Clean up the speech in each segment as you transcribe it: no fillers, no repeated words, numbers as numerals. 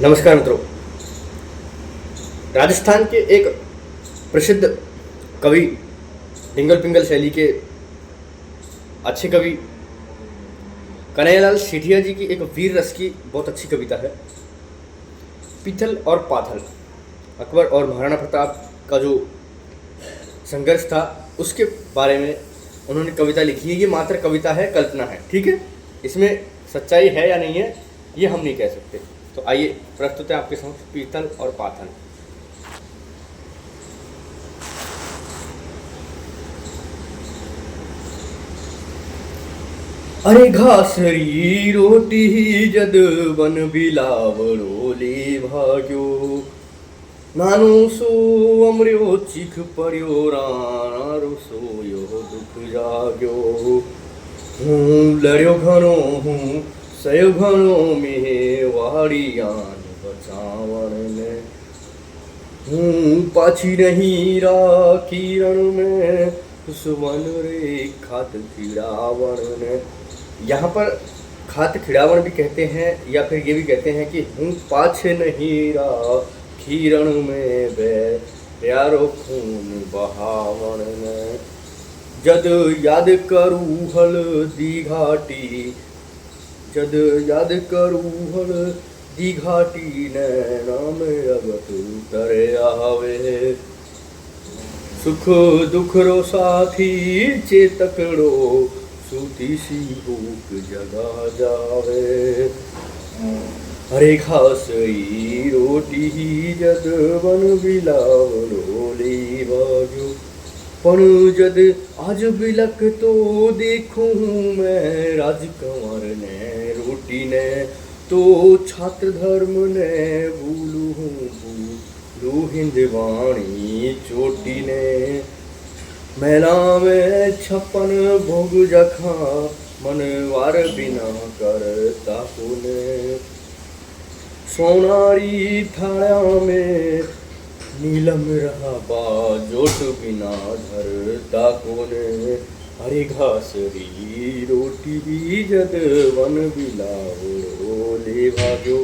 नमस्कार मित्रों। राजस्थान के एक प्रसिद्ध कवि डिंगल पिंगल शैली के अच्छे कवि कन्हैयालाल सेठिया जी की एक वीर रस की बहुत अच्छी कविता है, पीतल और पाथल। अकबर और महाराणा प्रताप का जो संघर्ष था उसके बारे में उन्होंने कविता लिखी है। ये मात्र कविता है, कल्पना है, ठीक है। इसमें सच्चाई है या नहीं है ये हम नहीं कह सकते। तो आइए प्रस्तुत है आपके समक्ष पीतल और पाथल। अरे घासरी रोटी जद बन बिलावड़ोले भाग्यो, नानो सो अमर्यो चीख पर्यो राणो सोयो दुख जाग्यो। हूँ लड़्यो घणो हूँ सयो घणो में वाड़ियान बचावण में, हूँ पाछी नहीं राखी रण में सुवन रे खात खिड़ावण में। यहाँ पर खात खिड़ावण भी कहते हैं या फिर ये भी कहते हैं कि हूँ पाछे नहीं राखी रण में बे प्यारो खून बहावण में। जद याद करूँ हल्दी घाटी, जद याद करूँ हल्दी घाटी नैना में अगत उतरे आवे। सुख दुख रो साथी चेतकड़ो सूती सी भूख जगा जावे। अरे घासरी रोटी जद बन बिलावड़ोले भाग्यो, पण जद आज बिलक तो देखूं मैं राजकुंवर ने रोटी ने तो छात्र धर्म ने भूलू हिंदवाणी चोटी ने। मेला में छप्पन भोग जखा मनवार बिना कर ताकुने। सोनारी थाया में नीलम रहा बाजोट बिना धरता कोने। अरे घासरी रोटी भी जद वन बिलावड़ोले भाग्यो,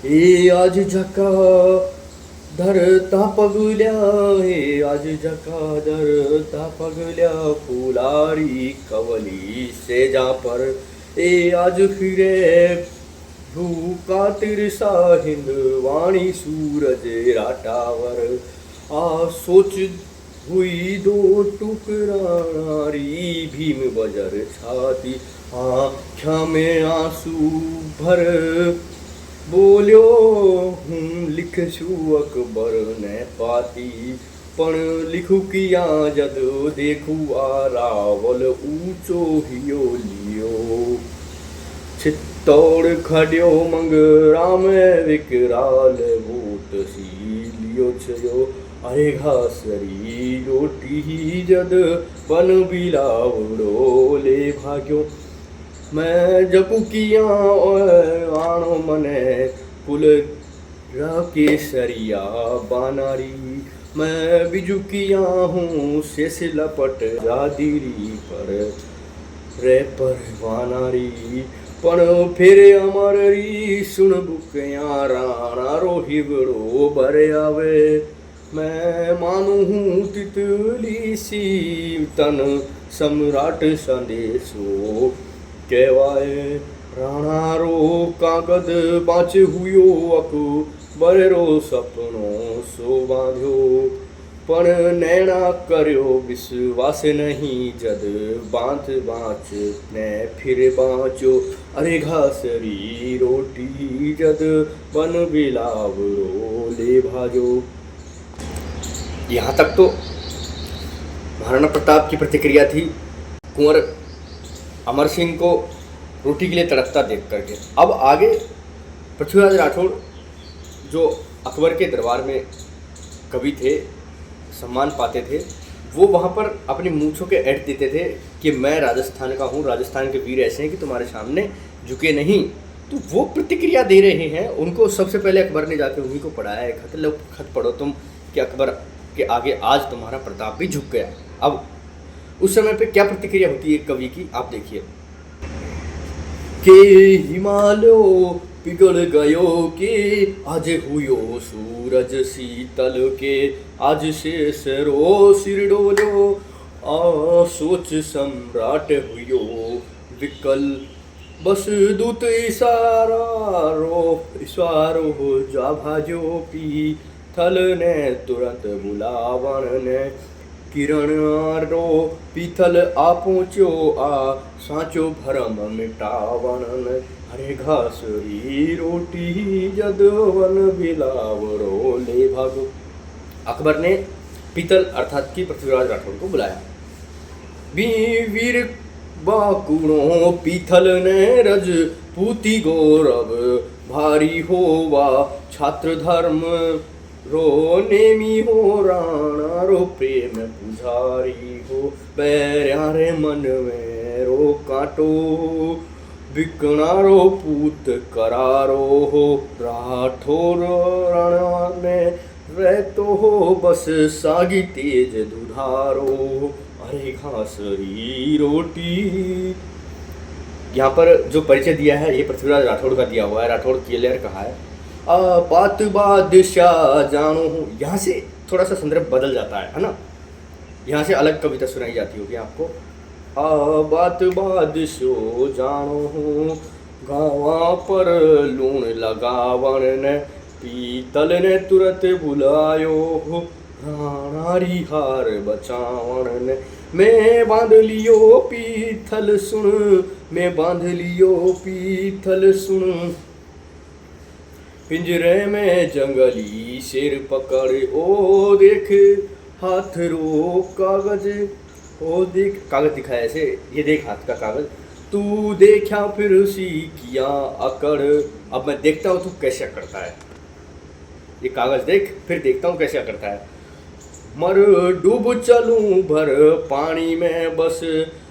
ए आज जका धरता पगल्या, हे आज जका धरता पगल्या फुलारी कवली से जा पर। ए आज फिरे भूका तिरसा हिंदवाणी सूरज राटावर। आ सोच हुई दो टुकरारी भीम बजर छाती, आँखा में आंसू भर बोल्यो हूँ लिखशु अकबर ने पाती। पण लिखू किया जद देखू आ रावल ऊंचो हियो लियो। चित्तौड़ खड्यो मंगरा में विकराल भूत सी लियो छयो। अरे घासरी रोटी जद बन बिलावड़ोले भाग्यो, मैं जपू किया आनो मने कुल केसरिया बानारी। मैं बिजू किया हूँ शेष लपट रादिरी पर रे पर वानारी। पण फिर अमररी सुन बुकया राणा रो हिवड़ो भरे आवे। मैं मानू हूँ तितली सी तन सम्राट संदेशो कहवाए। राणा रो कागद बाँच हुयो अकबर रो सपनो सो बांध्यो। पण नैना कर्यो विश्वास नहीं जद बाँच बाँच ने फिर बाँचो। अरे घासरी रोटी जद बन बिलावड़ोले भाग्यो। यहाँ तक तो महाराणा प्रताप की प्रतिक्रिया थी कुंवर अमर सिंह को रोटी के लिए तड़पता देख करके। अब आगे पृथ्वीराज राठौड़ जो अकबर के दरबार में कवि थे, सम्मान पाते थे, वो वहाँ पर अपनी मूँछों के ऐड देते थे कि मैं राजस्थान का हूँ, राजस्थान के वीर ऐसे हैं कि तुम्हारे सामने झुके नहीं। तो वो प्रतिक्रिया दे रहे हैं। उनको सबसे पहले अकबर ने जाके उन्हीं को पढ़ाया है खत, लो खत पढ़ो तुम कि अकबर के आगे आज तुम्हारा प्रताप भी झुक गया। अब उस समय पे क्या प्रतिक्रिया होती है कवि की, आप देखिए। के हिमालयो पिघल गयो के आज हुयो सूरज शीतल के आज शेष रो सिर डोलो आ सोच सम्राट हुयो विकल बस दूत इशारो हो जा भाजो पी थल ने तुरंत बुलावन ने किरण रो पीथल आ पहुँचो आ साचो भरम मिटावन हरे घासरी रोटी जदवन बिलावरो ले भागो। अकबर ने पीतल अर्थात की पृथ्वीराज राठौर को बुलाया। वीर बाकुणो पीथल ने रज पूती गौरव भारी होवा छात्र धर्म रो नेमी हो राणा रो प्रेम पुजारी हो बैरारे मन में रो काटो बिकना रो पूत करारो हो राठौर राणा ने रहतो हो बस सागी तेज दुधारो अरे घासरी रोटी। यहाँ पर जो परिचय दिया है ये पृथ्वीराज राठौड़ का दिया हुआ है। राठौड़ क्लियर कहा है बात बादशाह जानो हूँ। यहाँ से थोड़ा सा संदर्भ बदल जाता है ना, यहाँ से अलग कविता सुनाई जाती होगी आपको। बात बादशाह जानो हूँ गावा पर लूण लगावन ने पीतल ने तुरंत बुलायो हो राणारी हार बचावन ने मैं बांध लियो पीथल सुन मैं बांध लियो पीथल सुन पिंजरे में जंगली शेर पकड़ ओ देख हाथ रो कागज ओ देख कागज दिखाया ऐसे ये देख हाथ का कागज तू देखा फिर उसी किया अकड़। अब मैं देखता हूँ तू कैसे करता है, ये कागज देख फिर देखता हूँ कैसे करता है। मर डूब चलूं भर पानी में बस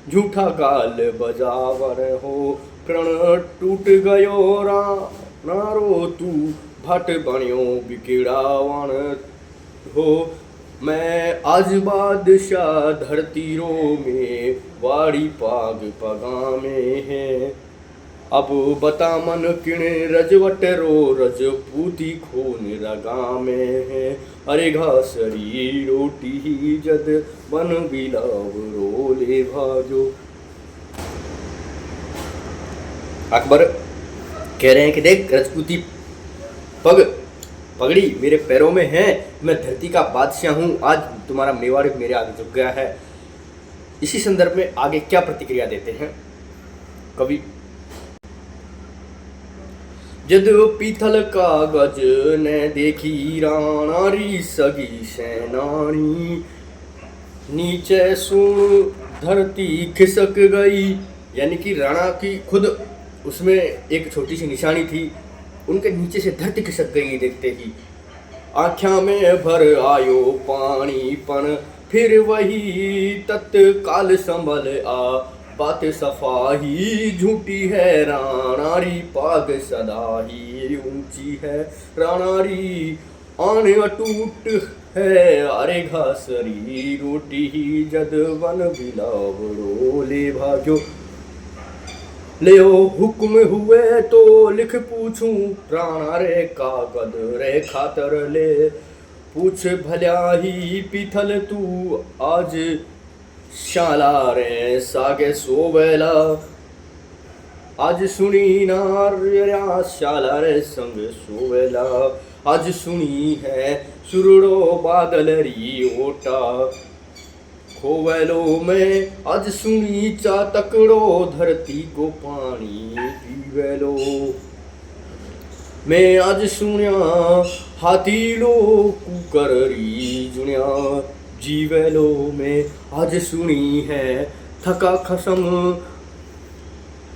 झूठा गाल बजावर हो प्रण टूट गयो नारो तू भट बनियो बिगड़ावन हो मैं आज बादशाह धरती रो में वाड़ी पाग पगा में है अब बता मन किण रजवट रो रजपूती खून रगा में है अरे घासरी रोटी जद बन बिलाव रो ले भाजो। अकबर कह रहे हैं कि देख रजपूती पगड़ी मेरे पैरों में है, मैं धरती का बादशाह हूँ, आज तुम्हारा मेवाड़ मेरे आगे झुक गया है। इसी संदर्भ में आगे क्या प्रतिक्रिया देते हैं कवि। जद पीथल कागज ने देखी राणारी सगी सेनानी नीचे सुन धरती खिसक गई, यानी कि राणा की खुद उसमें एक छोटी सी निशानी थी, उनके नीचे से धरती खिसक गई देखते ही। आँखा में भर आयो पानी पण फिर वही तत्काल संभल आ बात सफाही झूठी है राणारी पाग सदा ही ऊंची है राणारी आन अटूट है अरे घासरी रोटी ही जद वन बिलाव रो ले भाजो। ले हुक्म हुए तो लिख पूछूं राणा रे कागद रे खातर ले पूछ भल्या ही पीथल तू आज शाला रे सागे सोवेला आज सुनी नार्या शाला रे संग सोवेला आज सुनी है सुरड़ो बादल री ओटा खोवेलो में आज सुनी चा तकड़ो धरती को पानी पीवेलो मैं आज सुनिया हाथी लो कुकर री जुनिया जीवेलो में आज सुनी है थका खसम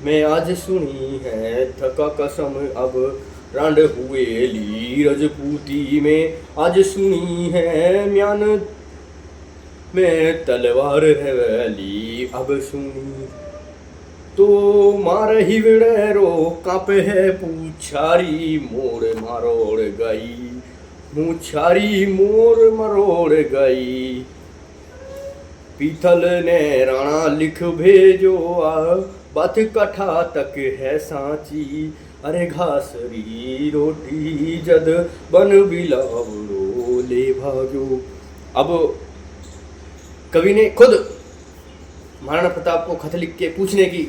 मैं आज सुनी है थका कसम अब रांड हुए ली रजपूती में आज सुनी है म्यान में तलवार हवेली अब सुनी तो मार ही विड़ेरो कांपे है पूछारी मोड़ मरोड़ गई मूछारी मोर मरोड़ गई। पीथल ने राणा लिख भेजो आ बात कथा तक है सांची अरे घासरी रोटी जद बन बिलावड़ो ले भाग्यो। अब कवि ने खुद महाराणा प्रताप को खत लिख के पूछने की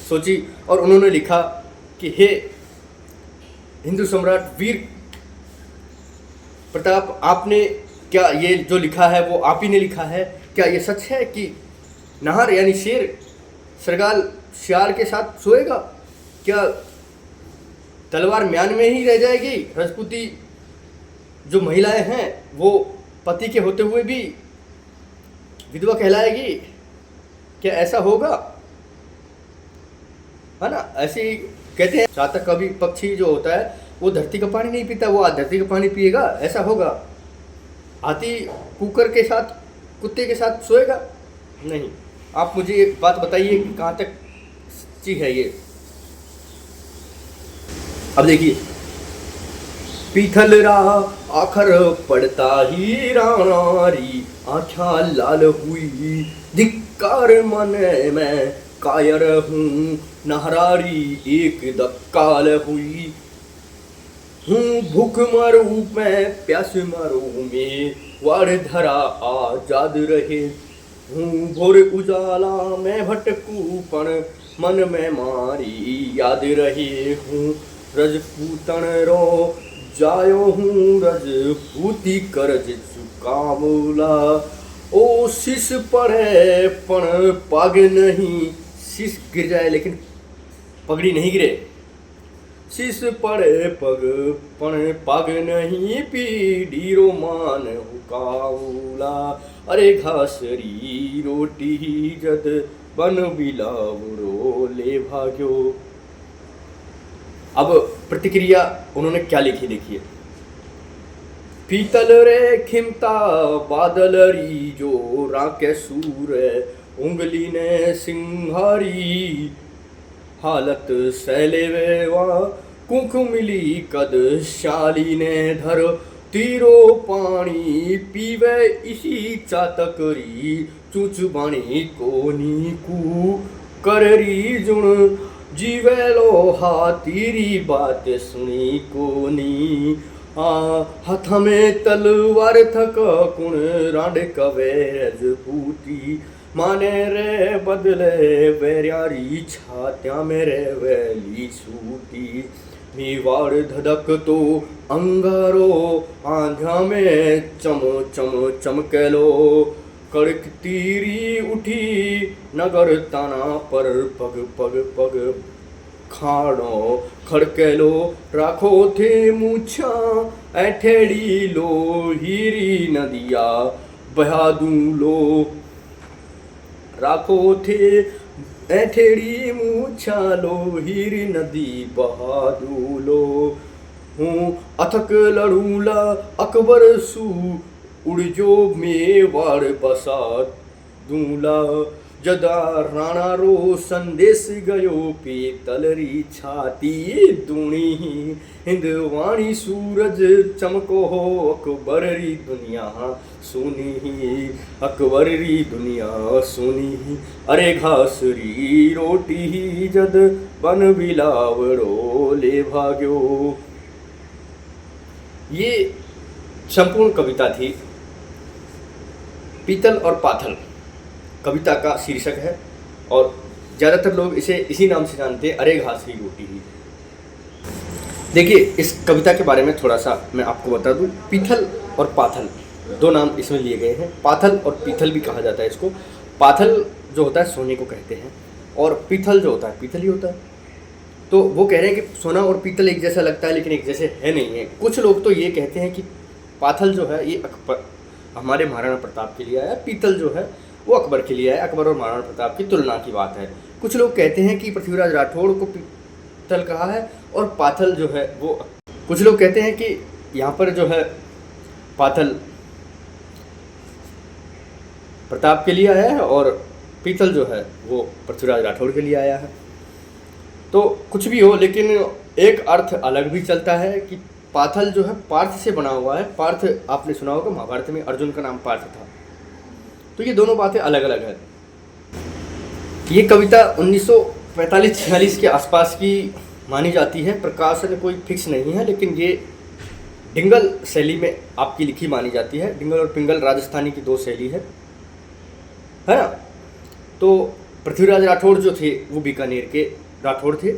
सोची और उन्होंने लिखा कि हे हिंदू सम्राट वीर प्रताप, आपने क्या ये जो लिखा है वो आप ही ने लिखा है? क्या ये सच है कि नाहर यानी शेर सरगाल श्यार के साथ सोएगा? क्या तलवार म्यान में ही रह जाएगी? राजपूती जो महिलाएं हैं वो पति के होते हुए भी विधवा कहलाएगी? क्या ऐसा होगा? है ना, ऐसे ही कहते हैं चातक कभी पक्षी जो होता है वो धरती का पानी नहीं पीता, वो आज धरती का पानी पिएगा, ऐसा होगा? हाथी कुकर के साथ कुत्ते के साथ सोएगा? नहीं। आप मुझे एक बात बताइए कि कहाँ तक सच्ची है ये। अब देखिए, पीथल रा आखर पड़ता ही राणारी, आँखा लाल हुई धिक्कार मन में कायर हूँ, नहरारी एक दक्काल हुई हूँ, भूख मरू मैं प्यास मरू में वार धरा आजाद रहे हूँ, भोर उजाला मैं भटकू पण मन में मारी याद रहे हूँ, रजपूतन रो जायो हूँ रजपूती करज चुकामूला, ओ शीश पड़े पण पग नहीं, शीश गिर जाए लेकिन पगड़ी नहीं गिरे, शीश पड़े पग पण पग नहीं, पीढ़ी रोमान हुकाऊला, अरे घासरी रोटी जद बन बिलावड़ो ले भाग्यो। अब प्रतिक्रिया उन्होंने क्या लिखी देखिए। पीतल रे खिमता बादल री जो राके सूर, उंगली ने सिंहारी हालत सैले वेवा, कुंख मिली कद शाली ने धर, तीरो पानी पीवे इसी चातकरी, चूच बाणी को नीकू कररी जुण, जीवे लोहा तीरी बात सुनी को नी, हाथ में तलवार थक कुण रांड कवे रजपूती, माने रे बदले वेरियारी छात्या मेरे वैली सूती, मेवाड़ धधक तो अंगारो आंध्या में चम चम चमकेलो, कड़क तीरी उठी नगर ताना पर पग पग पग खाड़ो खड़केलो, राखो थे मूछा ऐठेड़ी लो हीरी नदिया बहा दूं लो, राखो थे ऐठेड़ी मूछा लो हीरी नदी बहा दूं लो, हूँ अथक लड़ूला अकबर सू उड़जो मेवाड़ बसा दूला, जदा राणा रो संदेश गयो पीतलरी छाती दूणी, हिंदवाणी सूरज चमको हो अकबररी दुनिया सुनी, अकबररी दुनिया सुनी, अरे घासरी रोटी जद बन बिलावड़ो ले भाग्यो। ये संपूर्ण कविता थी पीतल और पाथल, कविता का शीर्षक है और ज़्यादातर लोग इसे इसी नाम से जानते हैं, अरे घासरी रोटी ही। देखिए, इस कविता के बारे में थोड़ा सा मैं आपको बता दूं। पीथल और पाथल दो नाम इसमें लिए गए हैं। पाथल और पीथल भी कहा जाता है इसको। पाथल जो होता है सोने को कहते हैं और पीथल जो होता है पीतल ही होता है। तो वो कह रहे हैं कि सोना और पीतल एक जैसा लगता है लेकिन एक जैसे है नहीं है। कुछ लोग तो ये कहते हैं कि पाथल जो है ये हमारे महाराणा प्रताप के लिए आया, पीतल जो है वो अकबर के लिए आया, अकबर और महाराणा प्रताप की तुलना की बात है। कुछ लोग कहते हैं कि पृथ्वीराज राठौड़ को पीतल कहा है और पाथल जो है वो, कुछ लोग कहते हैं कि यहाँ पर जो है पाथल प्रताप के लिए आया है और पीतल जो है वो पृथ्वीराज राठौड़ के लिए आया है। तो कुछ भी हो, लेकिन एक अर्थ अलग भी चलता है कि पाथल जो है पार्थ से बना हुआ है। पार्थ आपने सुना होगा, महाभारत में अर्जुन का नाम पार्थ था। तो ये दोनों बातें अलग अलग है। ये कविता 1945-46 के आसपास की मानी जाती है। प्रकाशन कोई फिक्स नहीं है, लेकिन ये डिंगल शैली में आपकी लिखी मानी जाती है। डिंगल और पिंगल राजस्थानी की 2 शैली है ना। तो पृथ्वीराज राठौड़ जो थे वो बीकानेर के राठौड़ थे।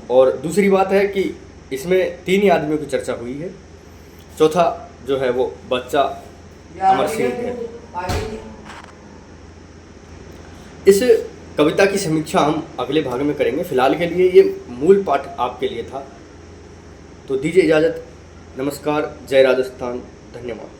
और दूसरी बात है कि इसमें 3 ही आदमियों की चर्चा हुई है। चौथा जो है वो बच्चा अमर सिंह है। इस कविता की समीक्षा हम अगले भाग में करेंगे। फिलहाल के लिए ये मूल पाठ आपके लिए था। तो दीजिए इजाज़त। नमस्कार। जय राजस्थान। धन्यवाद।